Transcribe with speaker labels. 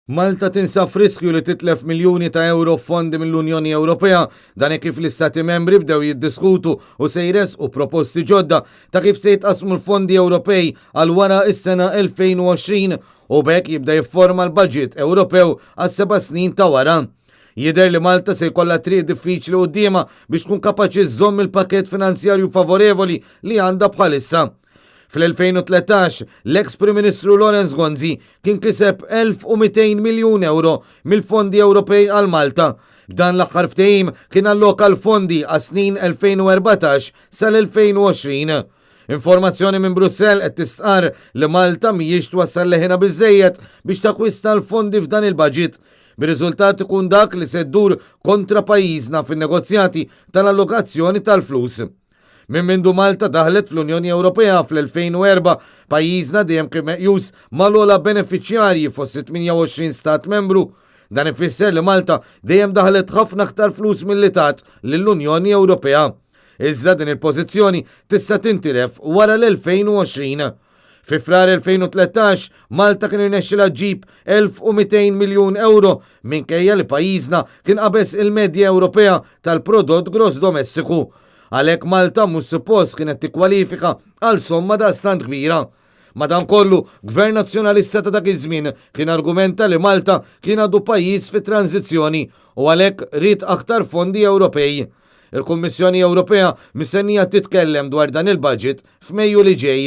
Speaker 1: Malta tinsab f'riskju li titlef miljuni ta' euro fondi mill-Unjoni Ewropea, dan kif l-Istati membri bdew jiddiskutu u se jresqu proposti ġodda ta' kif se jitqasmu l-fondi Ewropej għal wara is-sena 2020 u bekk jibda jifforma l-budget Ewropew għas 7 snin ta' wara. Jidher li Malta se jkollha triq diffiċli qudiemha biex tkun kapaċi żżomm il-pakett finanzjarju favorevoli li għandha bħalissa. Fl-2013, l-eks Prim Ministru Lorenz Gonzi kien kiseb 1200 miljun euro mill-fondi Ewropej għal Malta. B'dan l-aħħar ftehim kien alloka l-fondi għas snin 2014 sal-2020. Informazzjoni minn Brussell qed tistqar li Malta mhijiex twassal leħinha biżżejjed biex takwista l-fondi f'dan il-baġit. Bir-riżultat ikun dak li se ddur kontra pajjiżna fin-negozjati tal-allokazzjoni tal-flus. Minn mindu Malta daħlet fl-Unjoni Ewropea fl-2004, pajjiżna dejjem kien meqjus mal-ogħla benefiċjarji fost 28 stat membru. Dan ifisser li Malta dejjem daħlet ħafna aktar flus milli tat lill-Unjoni Ewropea. Iżda din il-pożizzjoni tista' tintilef wara l-2020. Fi frar 2013, Malta kien irnexxilha ġġib 1200 miljun euro minkejja li pajjiżna kien qabeż il-medja Ewropea tal-prodott gross domestiku. Għalhekk Malta mhux suppost kienet tikkwalifika għal somma daqstant kbira. Madankollu, Gvern Nazzjonalista ta' dak iż-żmien kien argumenta li Malta kien għadu pajjiż fi tranzizzjoni u għalhekk rid aktar fondi Ewropej. Il-Kummissjoni Ewropea mistennija titkellem dwar dan il-budget f'Mejju li ġej.